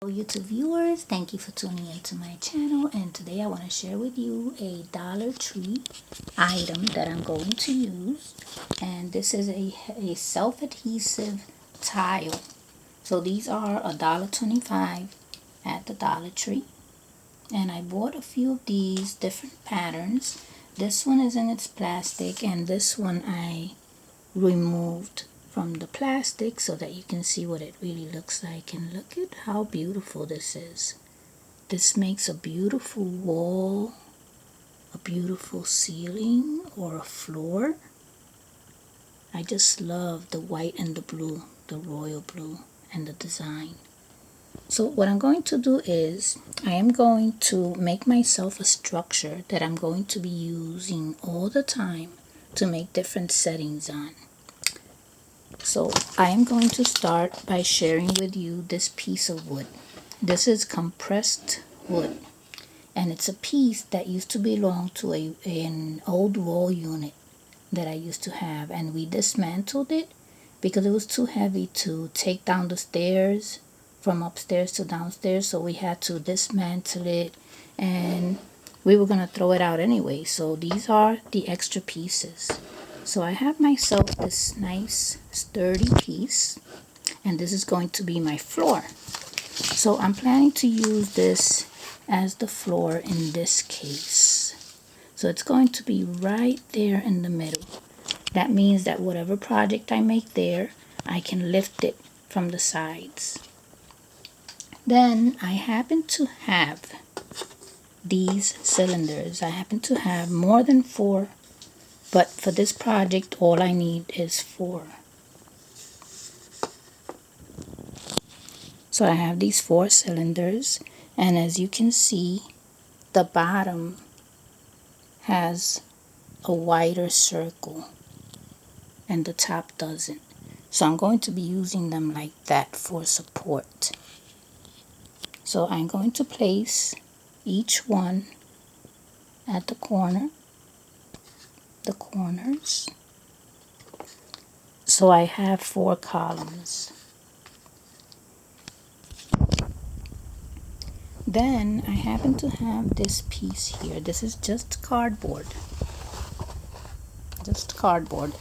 YouTube viewers, thank you for tuning into my channel, and today I want to share with you a Dollar Tree item that I'm going to use. And this is a self-adhesive tile. So these are $1.25 at the Dollar Tree, and I bought a few of these different patterns. This one is in its plastic, and this one I removed from the plastic so that you can see what it really looks like. And look at how beautiful this is. This makes a beautiful wall, a beautiful ceiling, or a floor. I just love the white and the blue, the royal blue, and the design. So what I'm going to do is I am going to make myself a structure that I'm going to be using all the time to make different settings on. So I am going to start by sharing with you this piece of wood. This is compressed wood, and it's a piece that used to belong to an old wall unit that I used to have, and we dismantled it because it was too heavy to take down the stairs from upstairs to downstairs. So we had to dismantle it, and we were going to throw it out anyway. So these are the extra pieces. So I have myself this nice sturdy piece, and this is going to be my floor. So I'm planning to use this as the floor in this case. So it's going to be right there in the middle. That means that whatever project I make there, I can lift it from the sides. Then I happen to have these cylinders. I happen to have more than 4. But for this project, all I need is 4. So I have these 4 cylinders, and as you can see, the bottom has a wider circle and the top doesn't. So I'm going to be using them like that for support. So I'm going to place each one at the corners. So I have 4 columns. Then I happen to have this piece here. This is just cardboard.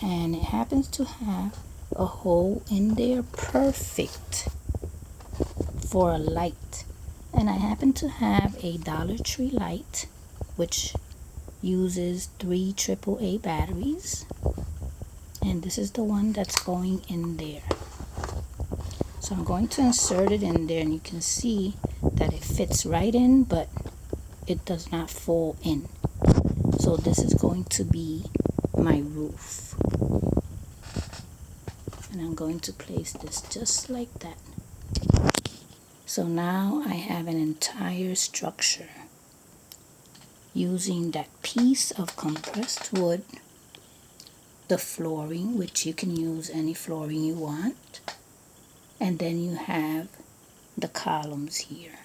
And it happens to have a hole in there perfect for a light. And I happen to have a Dollar Tree light, which uses 3 AAA batteries. And this is the one that's going in there. So I'm going to insert it in there, and you can see that it fits right in, but it does not fall in. So this is going to be my roof. And I'm going to place this just like that. So now I have an entire structure using that piece of compressed wood, the flooring, which you can use any flooring you want, and then you have the columns here.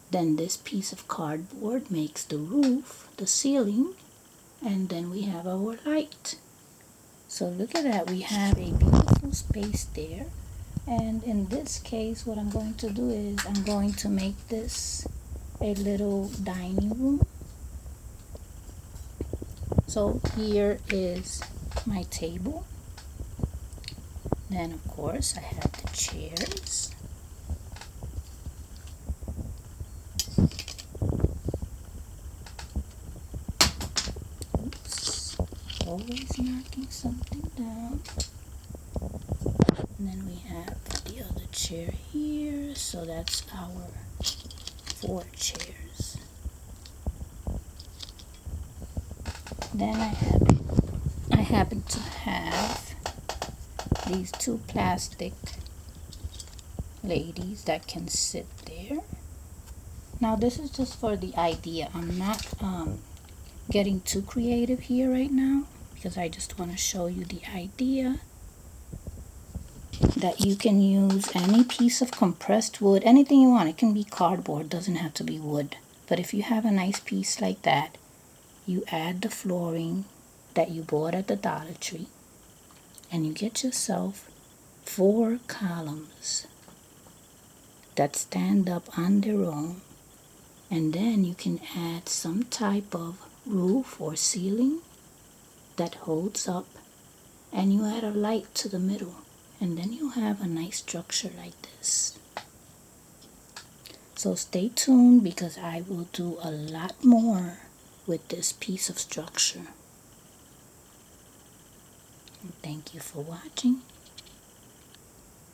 Then this piece of cardboard makes the roof, the ceiling, and then we have our light. So look at that, we have a beautiful space there. And in this case, what I'm going to do is I'm going to make this a little dining room. So here is my table. Then of course I have the chairs. Oops, always knocking something down. And then we have the other chair here. So that's our 4 chairs. Then I happen to have these 2 plastic ladies that can sit there. Now this is just for the idea. I'm not getting too creative here right now, because I just want to show you the idea that you can use any piece of compressed wood, anything you want. It can be cardboard, doesn't have to be wood. But if you have a nice piece like that, you add the flooring that you bought at the Dollar Tree, and you get yourself 4 columns that stand up on their own, and then you can add some type of roof or ceiling that holds up, and you add a light to the middle, and then you have a nice structure like this. So stay tuned, because I will do a lot more with this piece of structure. Thank you for watching.